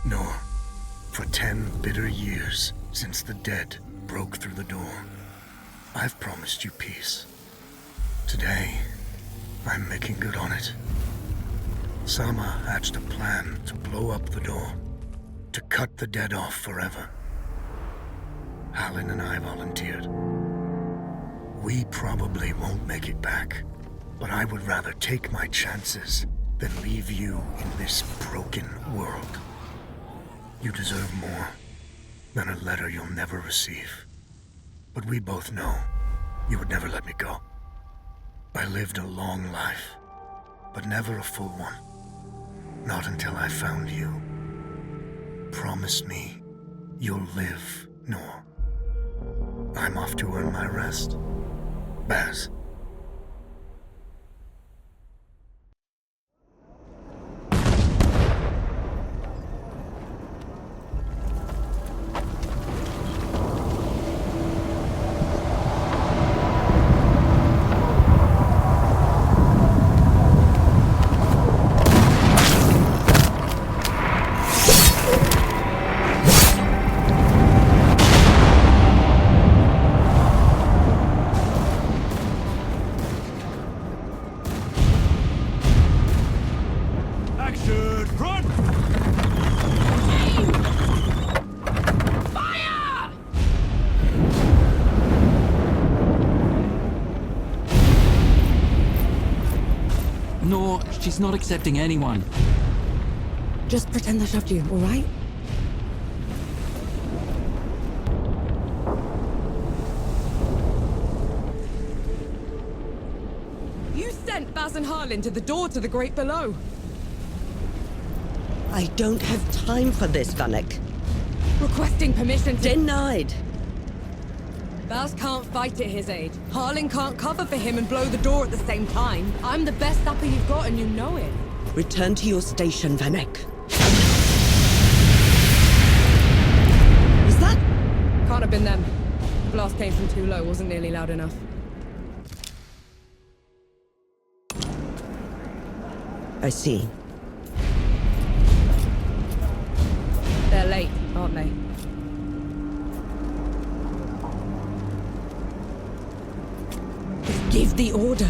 nor for 10 bitter years since the dead broke through the door, I've promised you peace. Today, I'm making good on it. Sama hatched a plan to blow up the door, to cut the dead off forever. Halin and I volunteered. We probably won't make it back, but I would rather take my chances than leave you in this broken world. You deserve more than a letter you'll never receive. But we both know you would never let me go. I lived a long life, but never a full one. Not until I found you. Promise me you'll live, Nor. I'm off to earn my rest. Baz. She's not accepting anyone. Just pretend I shoved you, all right? You sent Baz and Harlan to the door to the Great Below. I don't have time for this, Vanek. Requesting permission to... Denied. Baz can't fight at his age. Harlan can't cover for him and blow the door at the same time. I'm the best upper you've got and you know it. Return to your station, Vanek. Was that? Can't have been them. The blast came from too low, wasn't nearly loud enough. I see. They're late, aren't they? Give the order.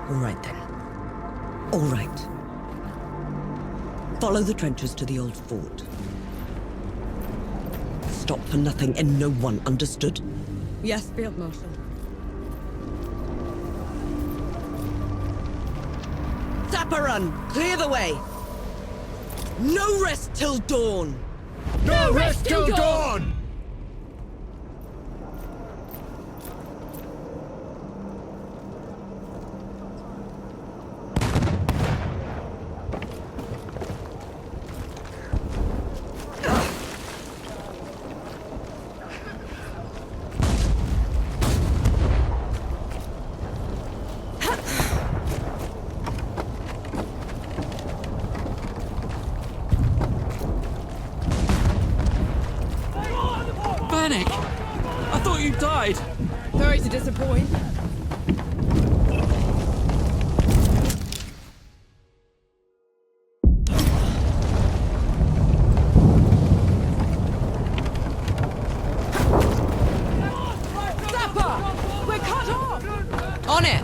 All right then. All right. Follow the trenches to the old fort. Stop for nothing and no one, understood? Yes, Field Marshal. Zaparan, clear the way! No rest till dawn! No rest till dawn! I thought you died! Sorry to disappoint. Zappa! We're cut off! On it!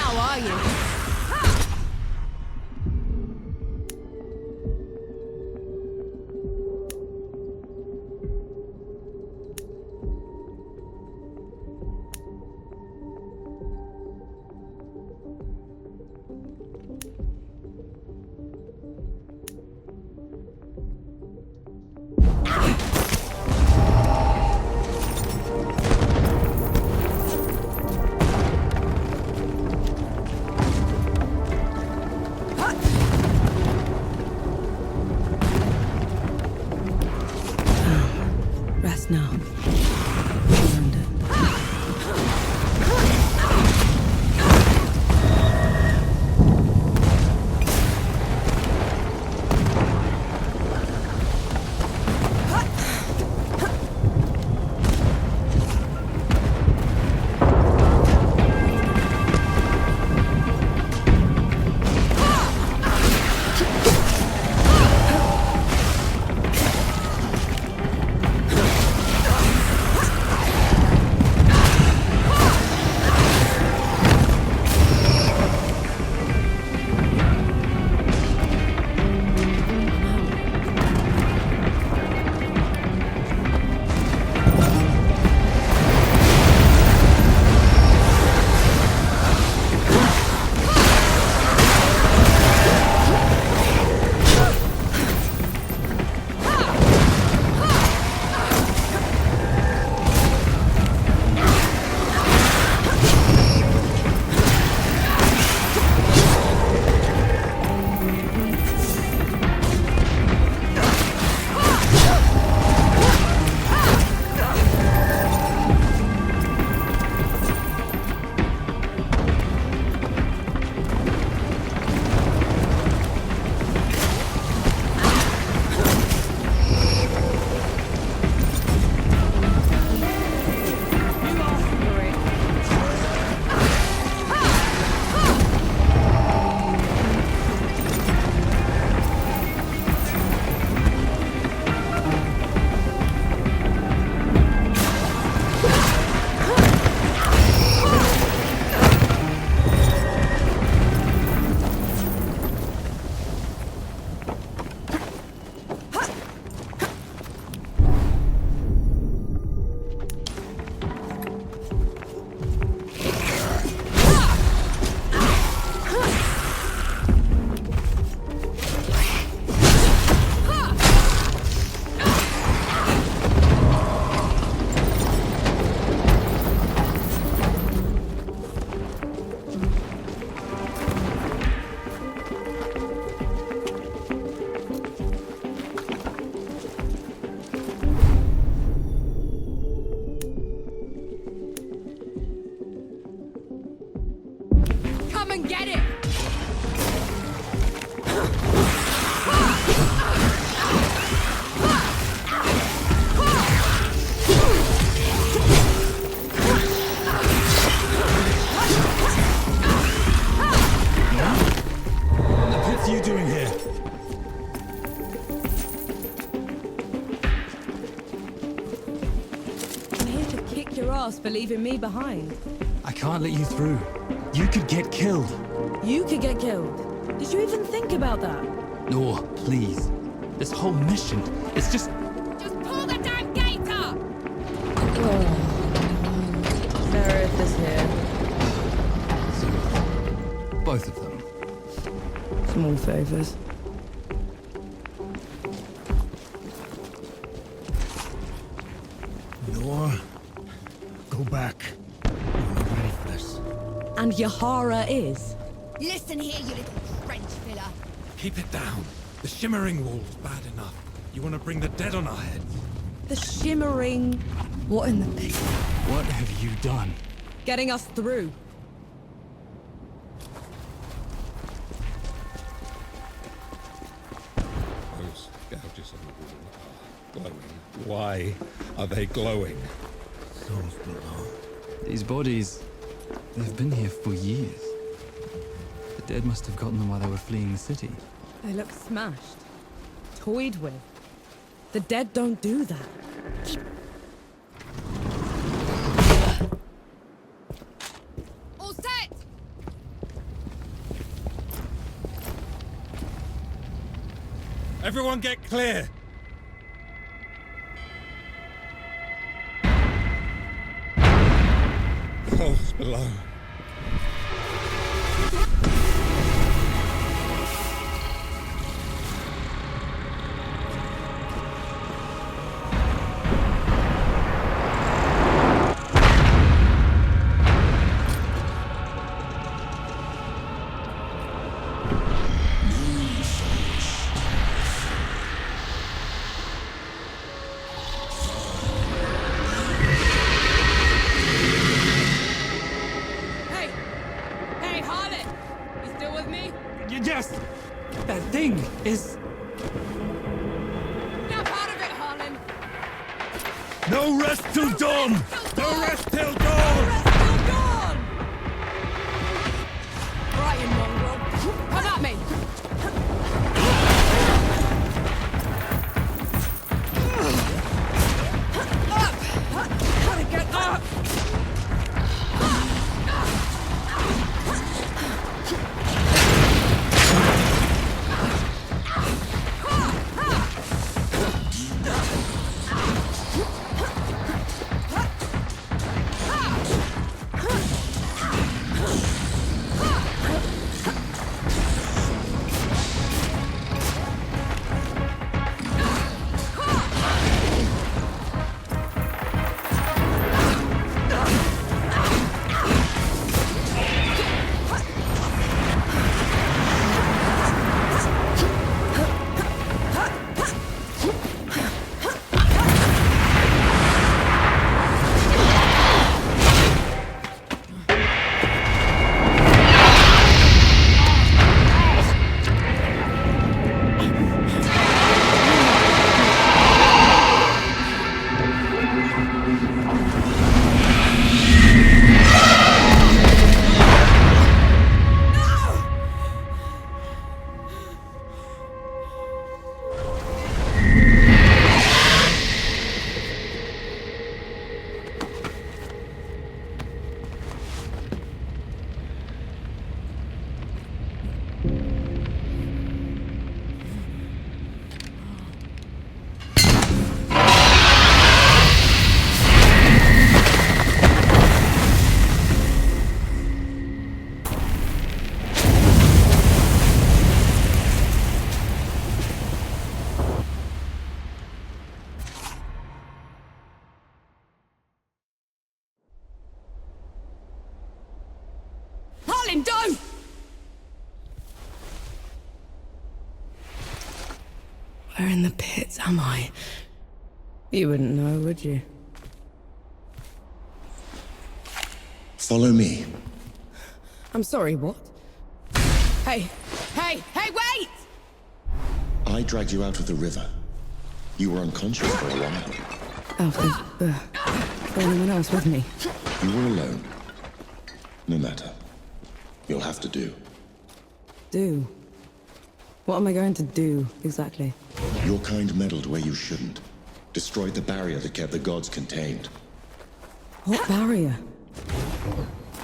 now, are you? Rest now. Earned it. Come and get it! What's you doing here? I'm here to kick your ass for leaving me behind. I can't let you through. You could get killed. You could get killed. Did you even think about that? No, please. This whole mission, it's just... Just pull the damn gate up! Seraph is here. So, both of them. Small favors. Noah, go back. You're not ready for this. And Yahara is. Listen here, you little trench filler. Keep it down. The shimmering wall's bad enough. You want to bring the dead on our heads? The shimmering... What in the... What have you done? Getting us through. Those gouges on the wall are glowing. Why are they glowing? Souls below. These bodies, they've been here for years. The dead must have gotten them while they were fleeing the city. They look smashed. Toyed with. The dead don't do that. All set! Everyone get clear! Falls below. Hey! Hey, Harlan! You still with me? Yes! That thing is... Snap out of it, Harlan! No rest till dawn! No rest till No dawn! rest till dawn! Right, you mongrel. Come at me! Up! Gotta get up! Harlan, don't! Where in the pits am I? You wouldn't know, would you? Follow me. I'm sorry, what? Hey! Hey! Hey, wait! I dragged you out of the river. You were unconscious for a while. Alfred, anyone else with me? You were alone. No matter. You'll have to do. Do? What am I going to do, exactly? Your kind meddled where you shouldn't. Destroyed the barrier that kept the gods contained. What barrier?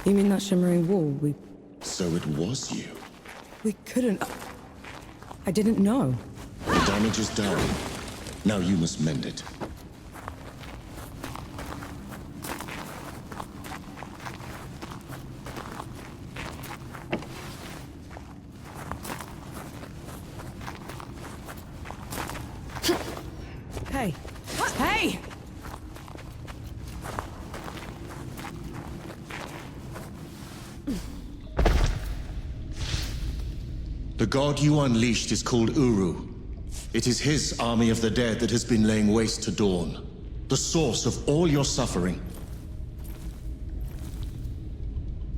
You mean that shimmering wall? So it was you. We couldn't... I didn't know. The damage is done. Now you must mend it. Hey! Hey! The god you unleashed is called Uru. It is his army of the dead that has been laying waste to Dawn. The source of all your suffering.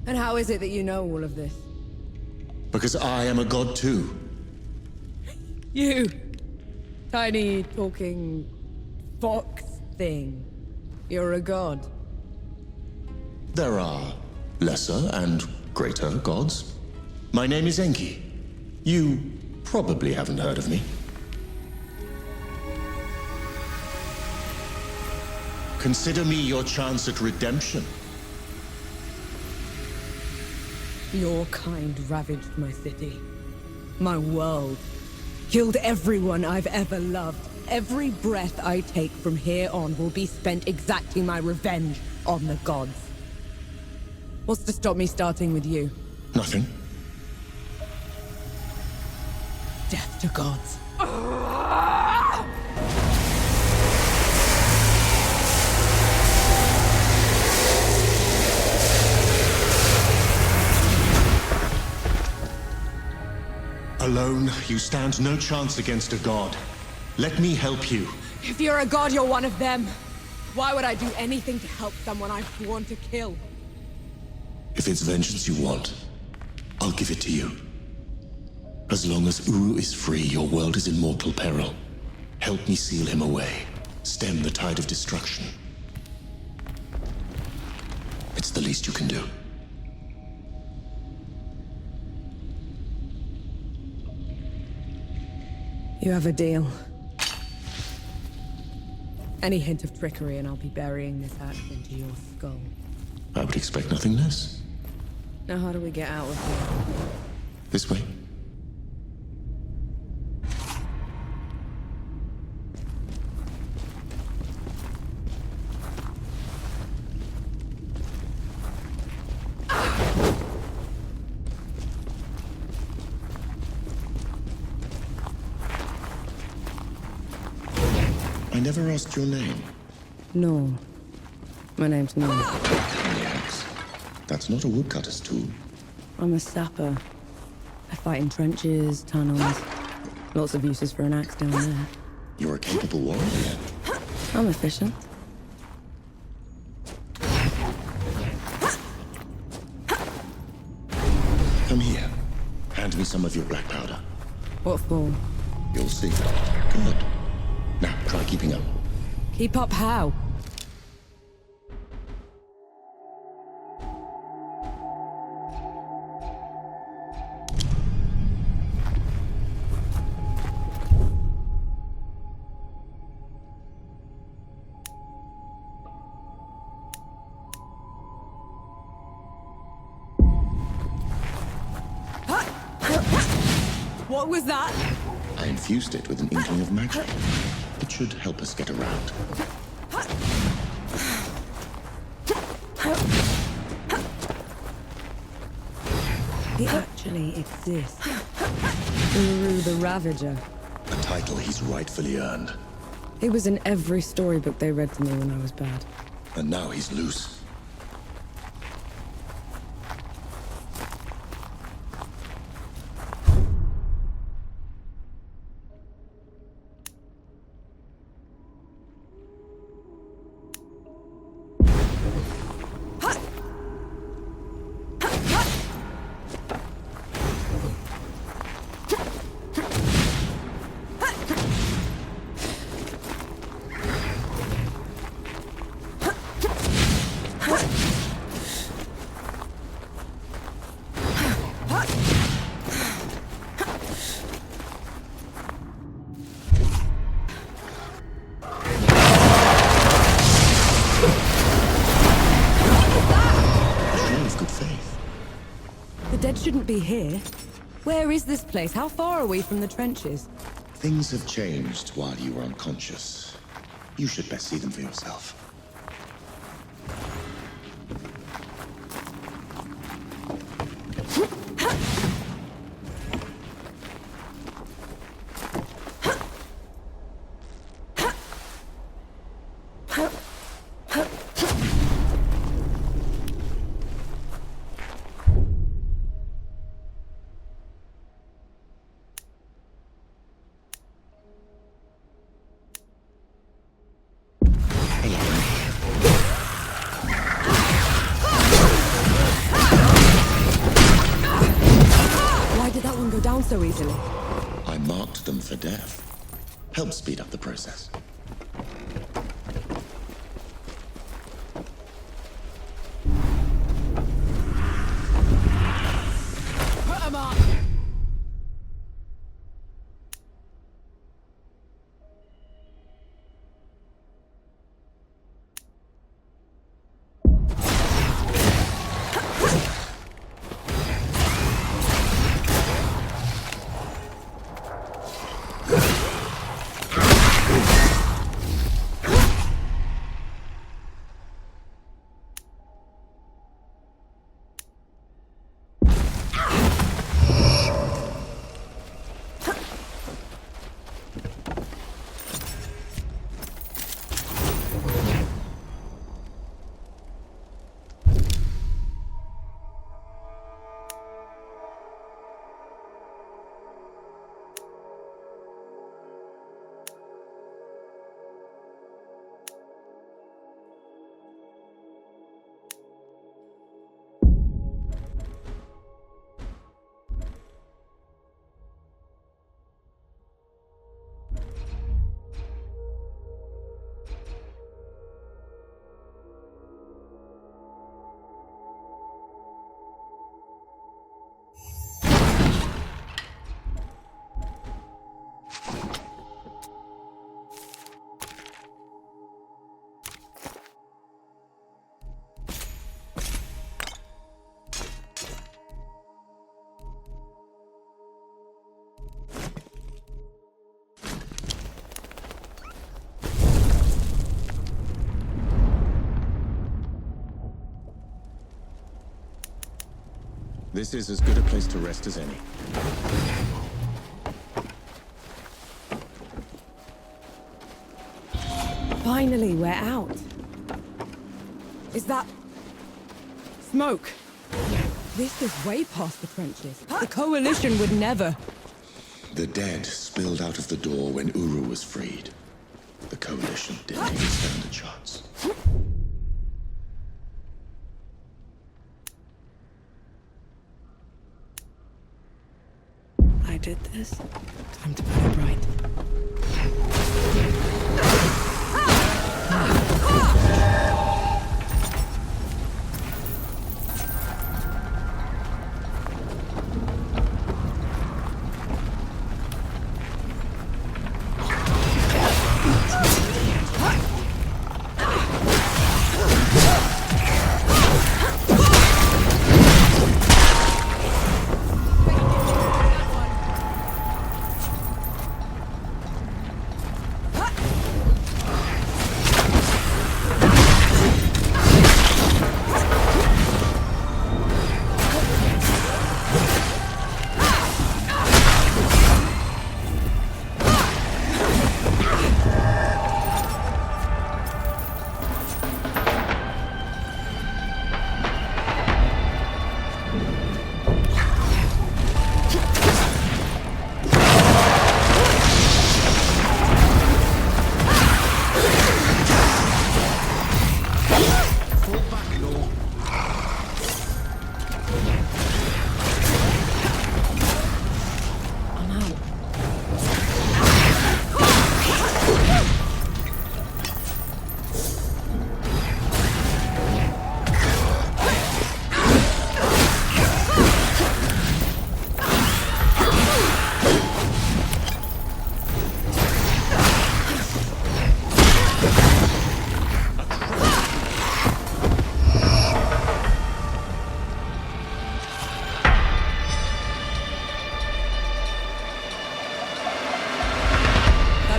And how is it that you know all of this? Because I am a god too. You! Tiny, talking... fox thing. You're a god. There are lesser and greater gods. My name is Enki. You probably haven't heard of me. Consider me your chance at redemption. Your kind ravaged my city. My world. Killed everyone I've ever loved. Every breath I take from here on will be spent exacting my revenge on the gods. What's to stop me starting with you? Nothing. Death to gods. Alone, you stand no chance against a god. Let me help you. If you're a god, you're one of them. Why would I do anything to help someone I've sworn to kill? If it's vengeance you want, I'll give it to you. As long as Uru is free, your world is in mortal peril. Help me seal him away. Stem the tide of destruction. It's the least you can do. You have a deal. Any hint of trickery and I'll be burying this axe into your skull. I would expect nothing less. Now how do we get out of here? This way. I never asked your name. No. My name's Nora. Yes. That's not a woodcutter's tool. I'm a sapper. I fight in trenches, tunnels. Lots of uses for an axe down there. You're a capable warrior. I'm efficient. Come here. Hand me some of your black powder. What for? You'll see. Good. Now, try keeping up. Keep up how? What was that? I infused it with an inkling of magic. It should help us get around. He actually exists. Uru the Ravager. A title he's rightfully earned. He was in every storybook they read to me when I was bad. And now he's loose. Shouldn't be here. Where is this place? How far are we from the trenches? Things have changed while you were unconscious. You should best see them for yourself. So easily. I marked them for death. Help speed up the process. Put 'em up. This is as good a place to rest as any. Finally, we're out. Is that... smoke? This is way past the trenches. The Coalition would never... The dead spilled out of the door when Uru was freed. The Coalition didn't even stand a chance. I did this. Time to put it right.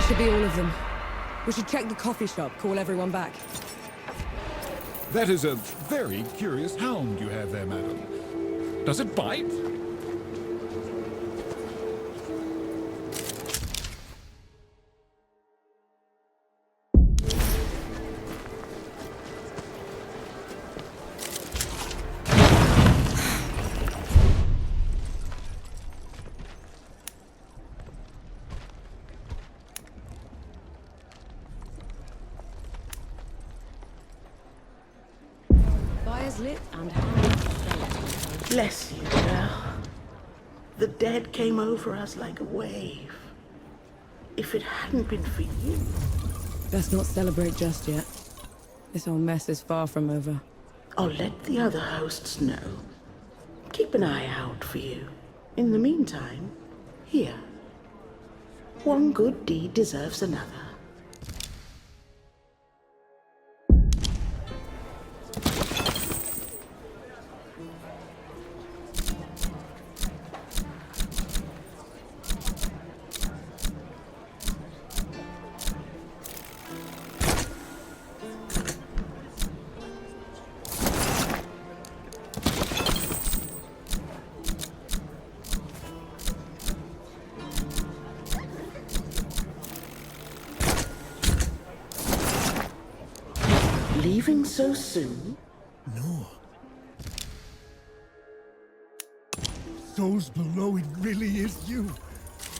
Should be all of them. We should check the coffee shop, call everyone back. That is a very curious hound you have there, madam. Does it bite? Fire's lit and hands. Bless you, girl. The dead came over us like a wave. If it hadn't been for you... Let's not celebrate just yet. This whole mess is far from over. I'll let the other hosts know. Keep an eye out for you. In the meantime, here. One good deed deserves another. Leaving so soon? No. Souls below, it really is you.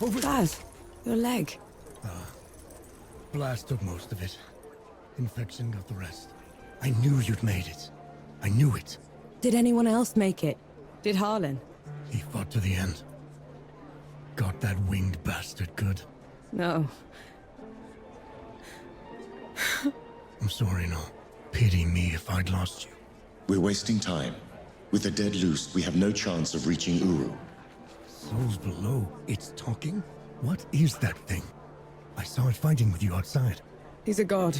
Over... Baz, your leg. Blast took most of it. Infection got the rest. I knew you'd made it. I knew it. Did anyone else make it? Did Harlan? He fought to the end. Got that winged bastard good. No. I'm sorry, no. Pity me if I'd lost you. We're wasting time. With the dead loose, we have no chance of reaching Uru. Souls below, it's talking? What is that thing? I saw it fighting with you outside. He's a god.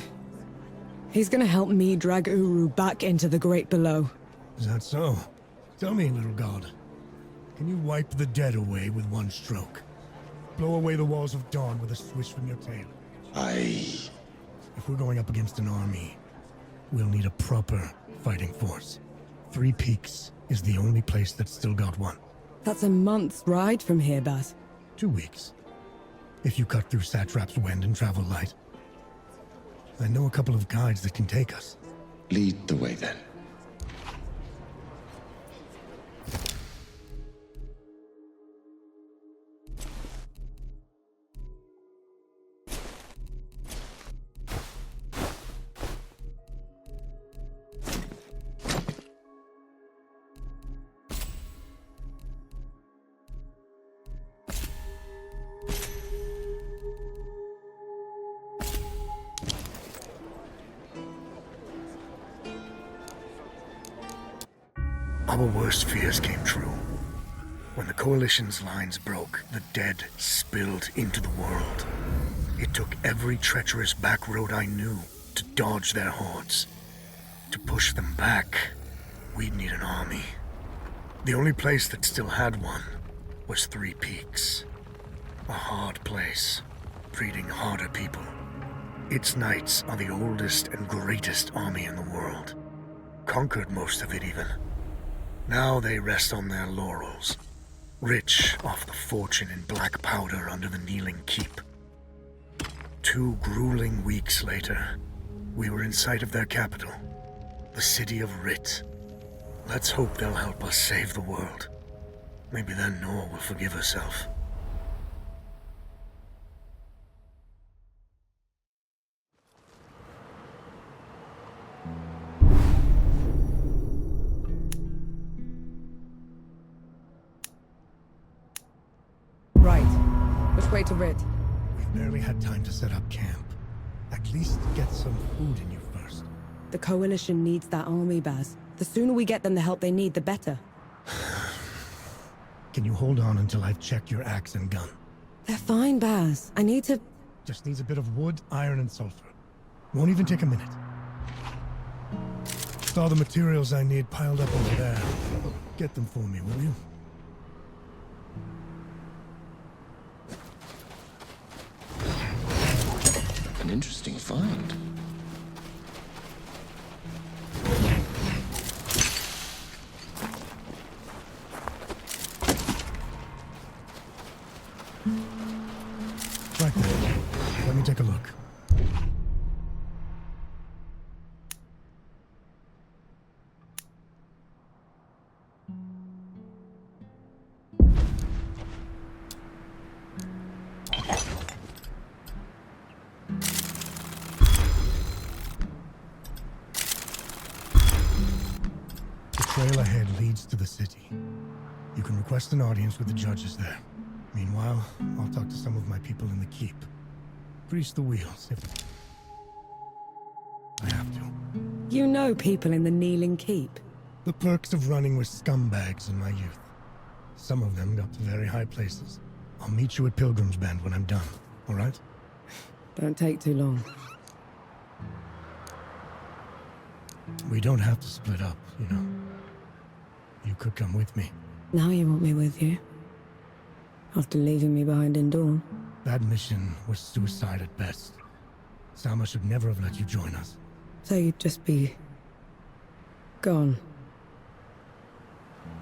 He's gonna help me drag Uru back into the Great Below. Is that so? Tell me, little god. Can you wipe the dead away with one stroke? Blow away the walls of dawn with a swish from your tail? If we're going up against an army, we'll need a proper fighting force. Three Peaks is the only place that's still got one. That's a month's ride from here, Baz. 2 weeks. If you cut through Satrap's Wind and travel light. I know a couple of guides that can take us. Lead the way then. Our worst fears came true. When the Coalition's lines broke, the dead spilled into the world. It took every treacherous back road I knew to dodge their hordes. To push them back, we'd need an army. The only place that still had one was Three Peaks. A hard place, breeding harder people. Its knights are the oldest and greatest army in the world. Conquered most of it even. Now they rest on their laurels, rich off the fortune in black powder under the Kneeling Keep. 2 grueling weeks later, we were in sight of their capital, the city of Rit. Let's hope they'll help us save the world. Maybe then Nor will forgive herself. Right. Which way to Rit? We've barely had time to set up camp. At least get some food in you first. The Coalition needs that army, Baz. The sooner we get them the help they need, the better. Can you hold on until I've checked your axe and gun? They're fine, Baz. I need to... Just needs a bit of wood, iron, and sulfur. Won't even take a minute. With all the materials I need piled up over there. Get them for me, will you? An interesting find. Right there. Let me take a look. The trail ahead leads to the city. You can request an audience with the judges there. Meanwhile, I'll talk to some of my people in the keep. Grease the wheels if I have to. You know people in the Kneeling Keep. The perks of running with scumbags in my youth. Some of them got to very high places. I'll meet you at Pilgrim's Bend when I'm done, all right? Don't take too long. We don't have to split up, you know. You could come with me. Now you want me with you? After leaving me behind in Dawn? That mission was suicide at best. Sama should never have let you join us. So you'd just be... gone.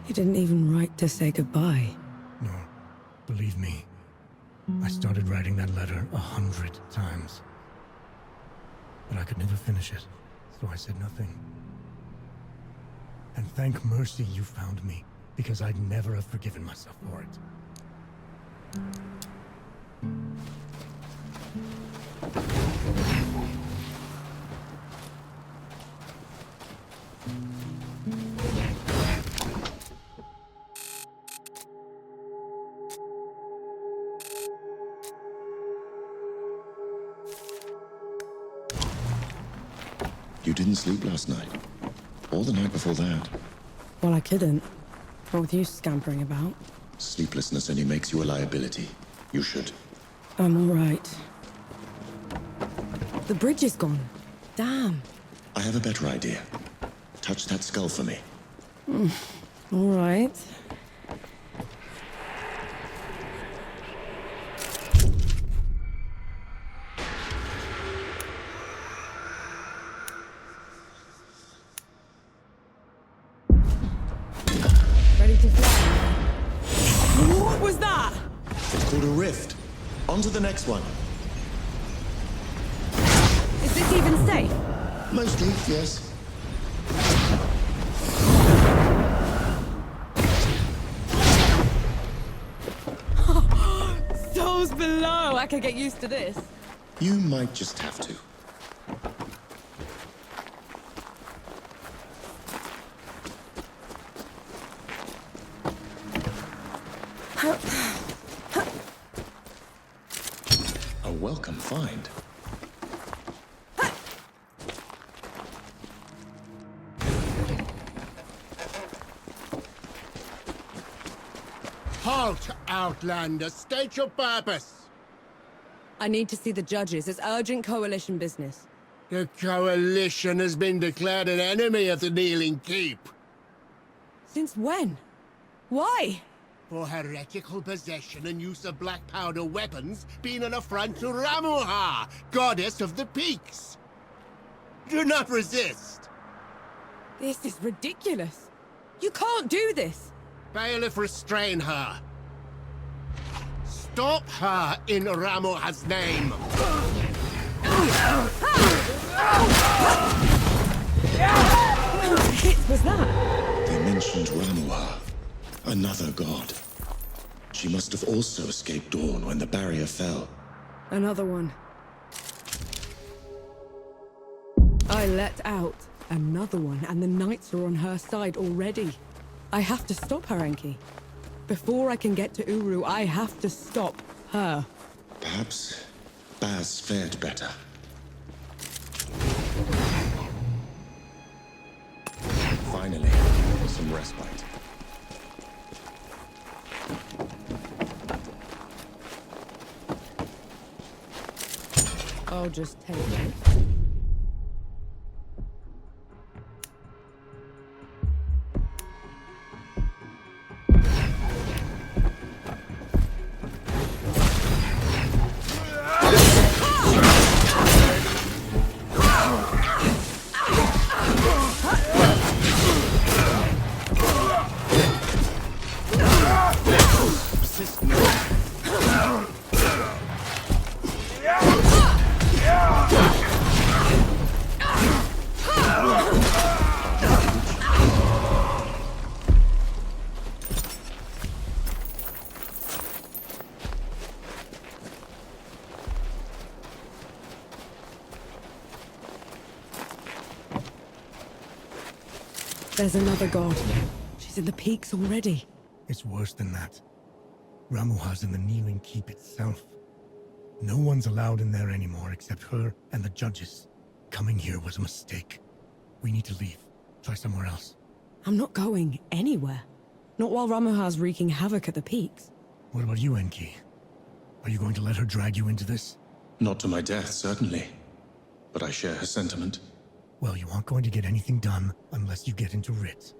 You didn't even write to say goodbye. No, believe me. I started writing that letter 100 times. But I could never finish it, so I said nothing. And thank mercy you found me, because I'd never have forgiven myself for it. You didn't sleep last night? Or the night before that? Well, I couldn't. What with you scampering about? Sleeplessness only makes you a liability. You should. I'm all right. The bridge is gone. Damn. I have a better idea. Touch that skull for me. All right. It's called a rift. On to the next one. Is this even safe? Mostly, yes. Souls below! I can get used to this. You might just have to. A welcome find. Halt, Outlander. State your purpose. I need to see the judges. It's urgent coalition business. The Coalition has been declared an enemy of the Kneeling Keep. Since when? Why? For heretical possession and use of black powder weapons being an affront to Ramuha, goddess of the peaks. Do not resist. This is ridiculous. You can't do this. Bailiff, restrain her. Stop her in Ramuha's name. What hit was that? They mentioned Ramuha, another god. She must have also escaped Dawn when the barrier fell. Another one. I let out another one, and the knights are on her side already. I have to stop her, Enki. Before I can get to Uru, I have to stop her. Perhaps Baz fared better. Finally, some respite. I'll just take it. There's another god. She's in the peaks already. It's worse than that. Ramuha's in the Kneeling Keep itself. No one's allowed in there anymore except her and the judges. Coming here was a mistake. We need to leave. Try somewhere else. I'm not going anywhere. Not while Ramuha's wreaking havoc at the peaks. What about you, Enki? Are you going to let her drag you into this? Not to my death, certainly. But I share her sentiment. Well, you aren't going to get anything done unless you get into Rit.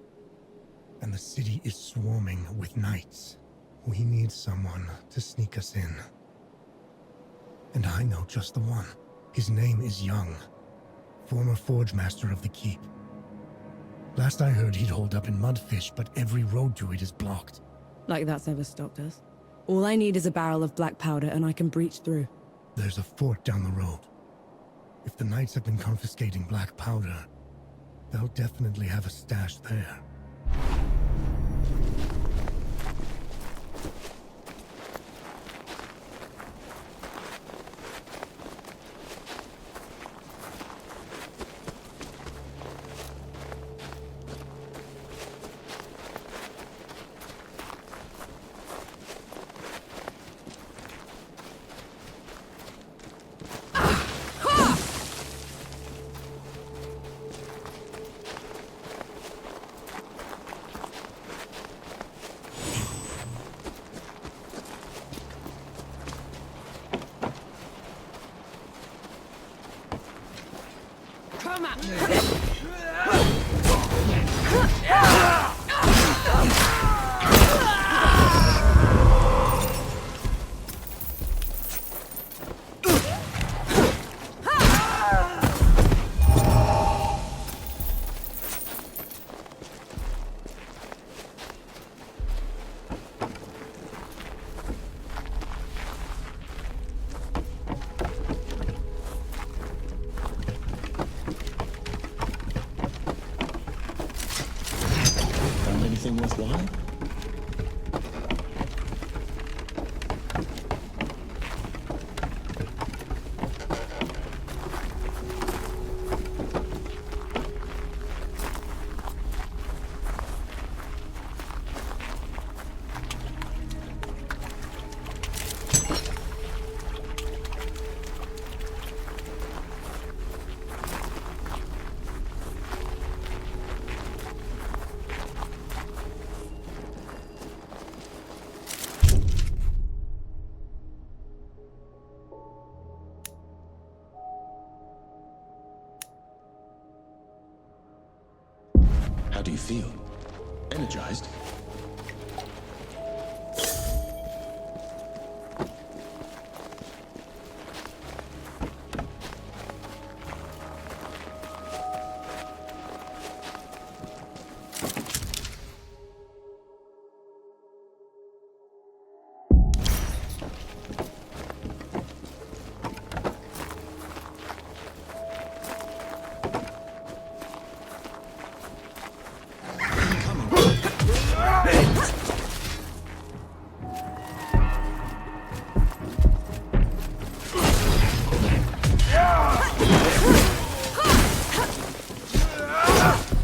And the city is swarming with knights. We need someone to sneak us in. And I know just the one. His name is Young, former forge master of the keep. Last I heard, he'd hold up in Mudfish, but every road to it is blocked. Like that's ever stopped us. All I need is a barrel of black powder and I can breach through. There's a fort down the road. If the knights have been confiscating black powder, they'll definitely have a stash there. Come at me! you feel? Energized?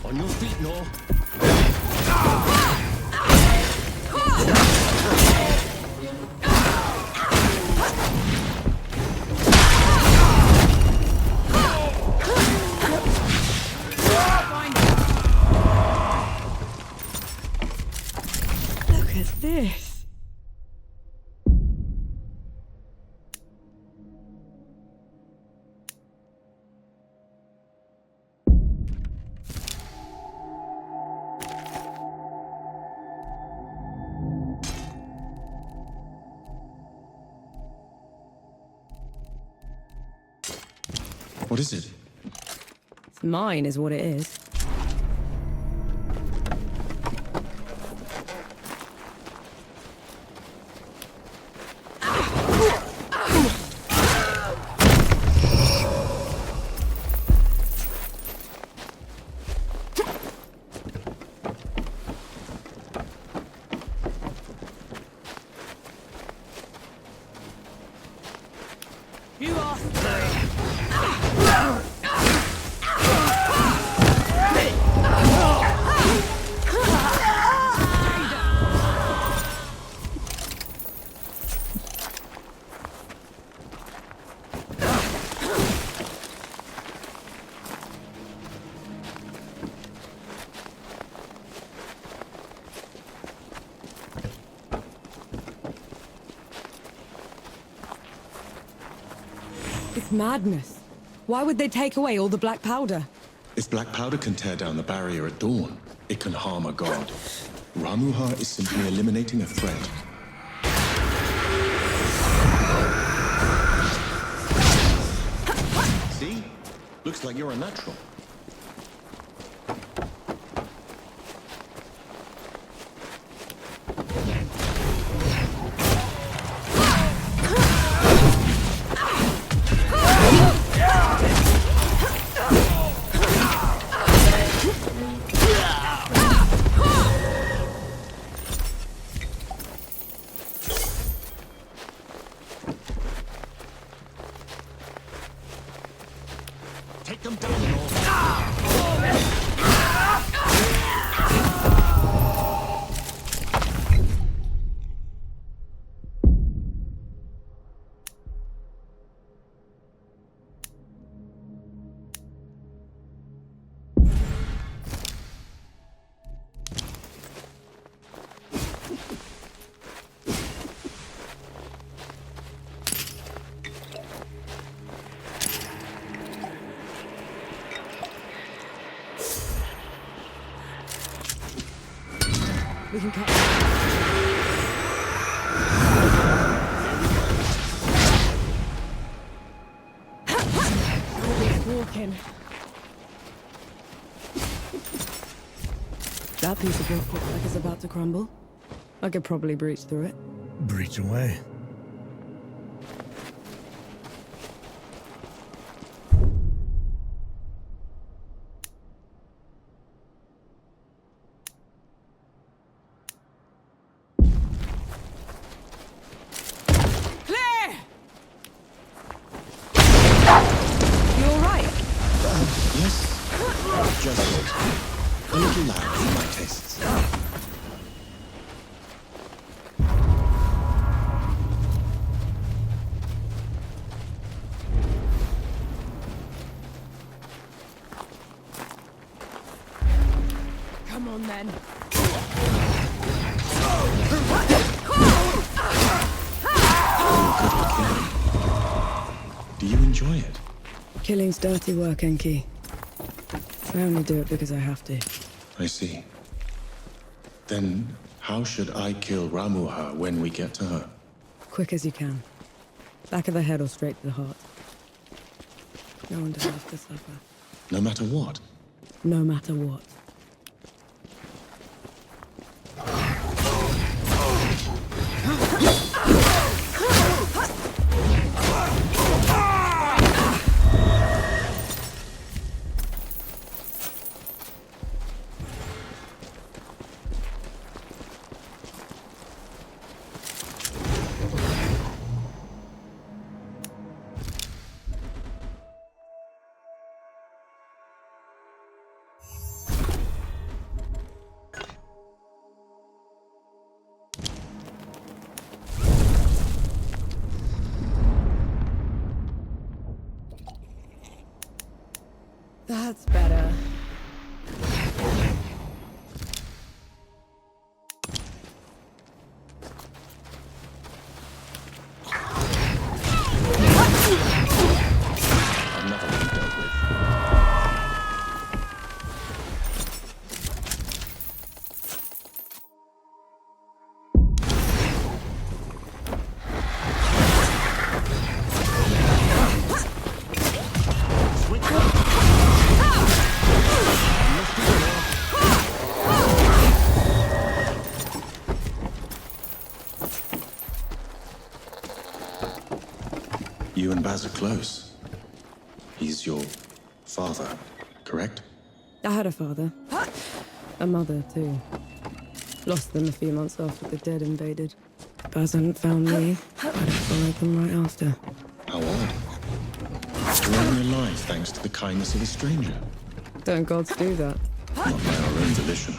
On your feet, Nor. Look at this. What is it? It's mine, is what it is. You are It's madness. Why would they take away all the black powder? If black powder can tear down the barrier at dawn, it can harm a god. Ramuha is simply eliminating a threat. See? Looks like you're a natural. Take them down, We can cut. Walking. That piece of rock looks like it's about to crumble. I could probably breach through it. Breach away. Just a little loud for my tastes. Come on then. Do you enjoy it? Killing's dirty work, Enki. I only do it because I have to. I see. Then, how should I kill Ramuha when we get to her? Quick as you can. Back of the head or straight to the heart. No one deserves to suffer. No matter what? No matter what. That's better. Another one dealt with. You and Baz are close. He's your father, correct? I had a father. A mother, too. Lost them a few months after the dead invaded. Baz hadn't found me. I'd have followed them right after. How odd. You're only alive thanks to the kindness of a stranger. Don't gods do that? Not by our own volition.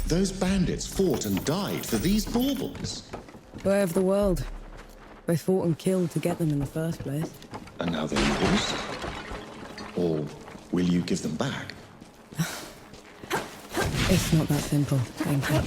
Those bandits fought and died for these baubles. Way of the world. They fought and killed to get them in the first place. And now they're yours? Or will you give them back? It's not that simple, thank you.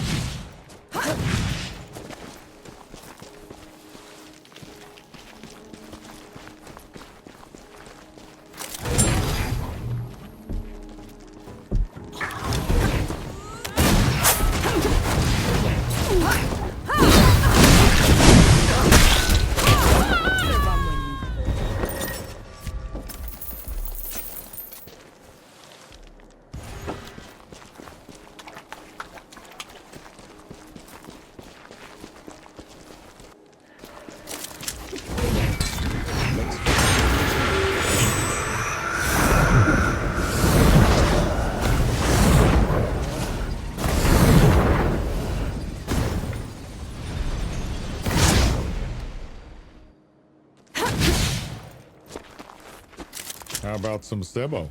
How about some Sebo?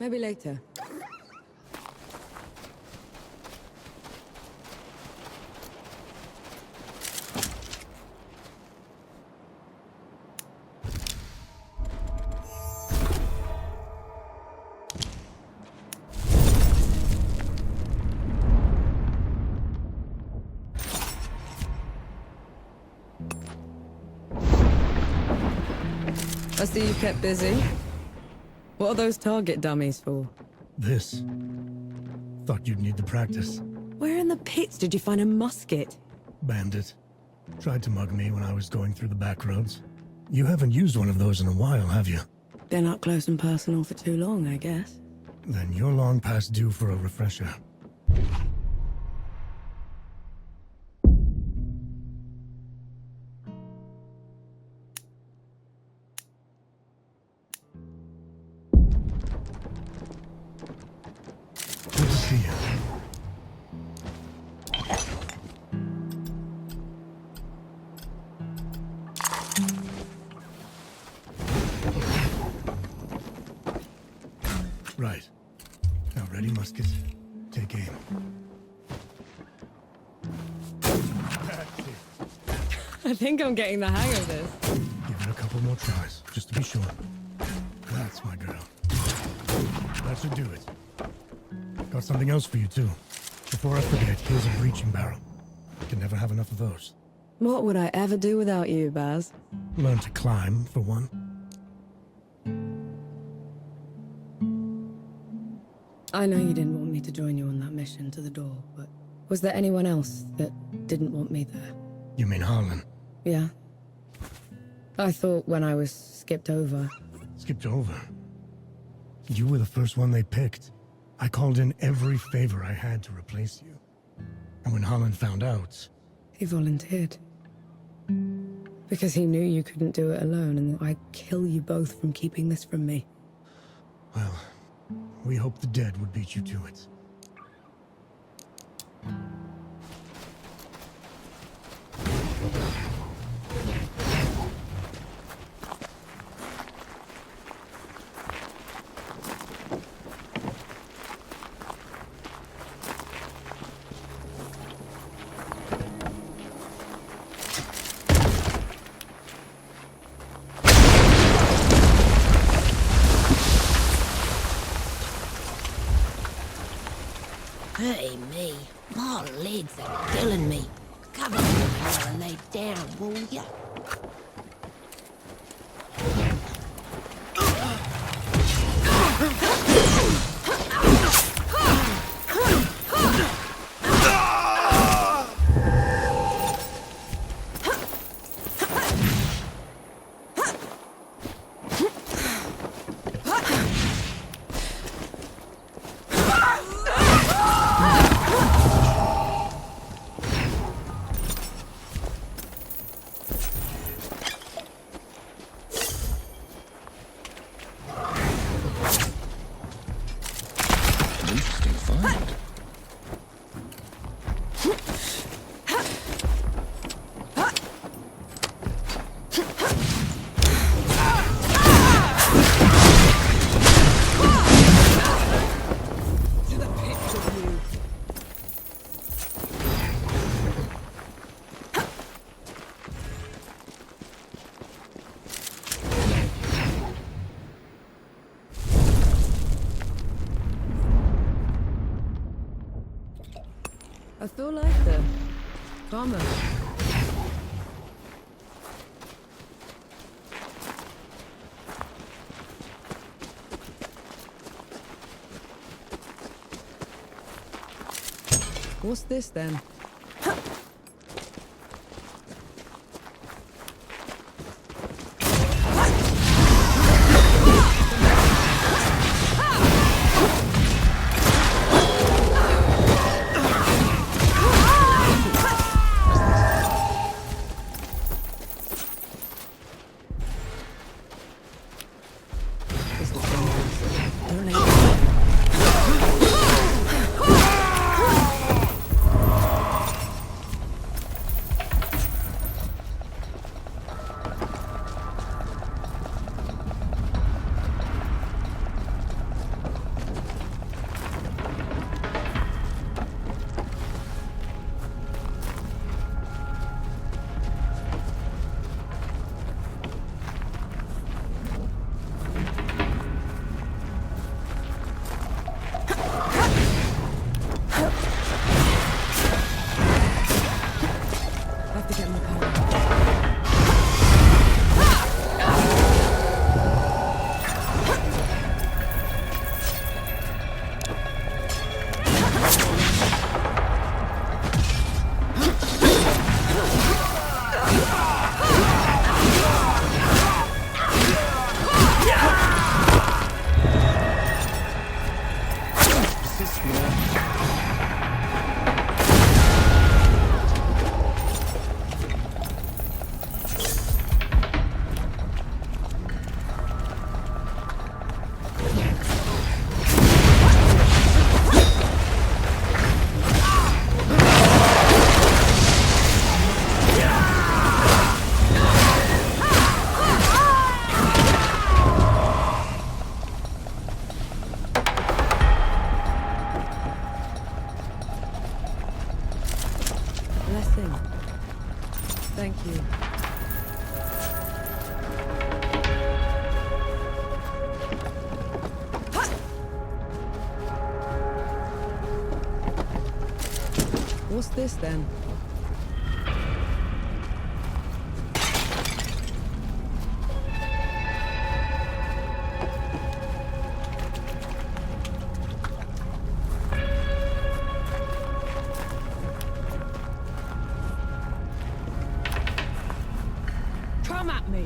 Maybe later. I see you kept busy. What are those target dummies for? This. Thought you'd need the practice. Where in the pits did you find a musket? Bandit. Tried to mug me when I was going through the back roads. You haven't used one of those in a while, have you? Been up close and personal for too long, I guess. Then you're long past due for a refresher. musket. Take aim. I think I'm getting the hang of this. Give it a couple more tries, just to be sure. That's my girl. That should do it. Got something else for you, too. Before I forget, here's a breaching barrel. Can never have enough of those. What would I ever do without you, Baz? Learn to climb, for one. I know you didn't want me to join you on that mission to the door, but was there anyone else that didn't want me there? You mean Harlan? Yeah. I thought when I was skipped over. Skipped over? You were the first one they picked. I called in every favor I had to replace you. And when Harlan found out... He volunteered. Because he knew you couldn't do it alone, and I'd kill you both from keeping this from me. Well, we hoped the dead would beat you to it. Hey, me. My legs are killing me. Cover me while I lay down, will ya? Interesting find. I feel like the farmer. What's this then? blessing. Thank you. What's this then? Come at me!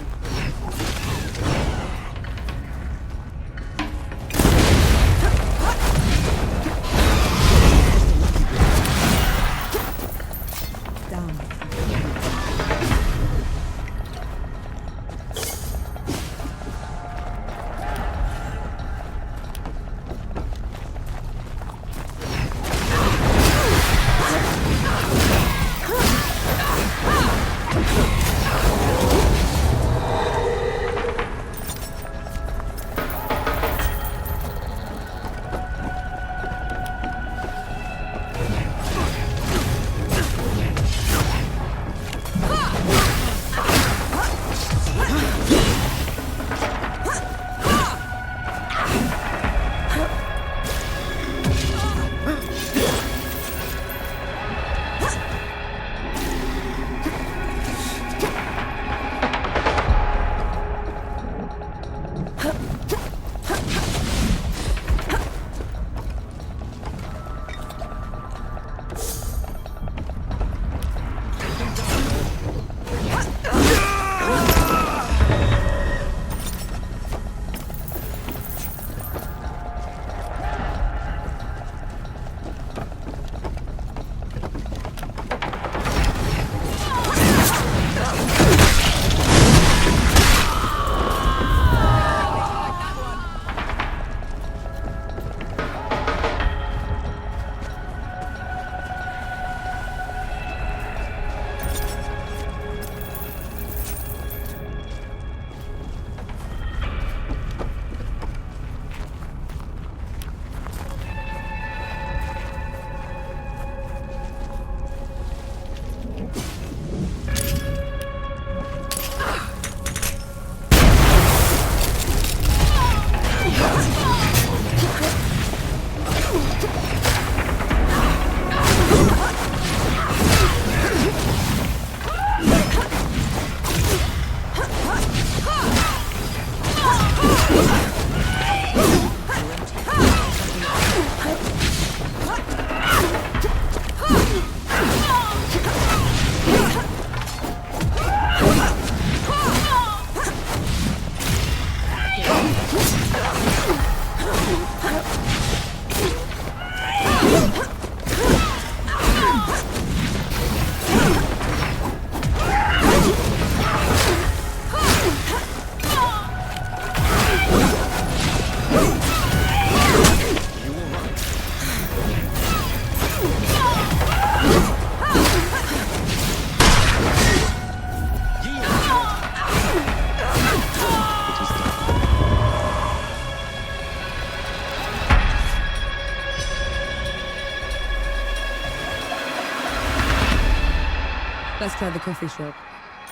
Let's try the coffee shop.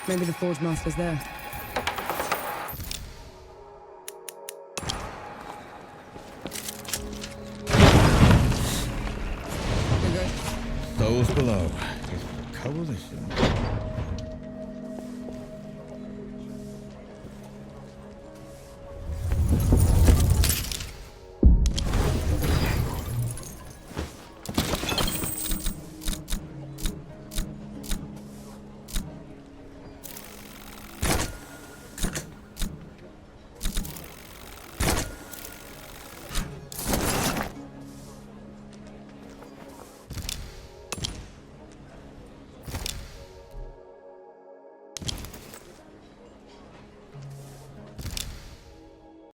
Maybe the Forge Master's there. Those below is coalition.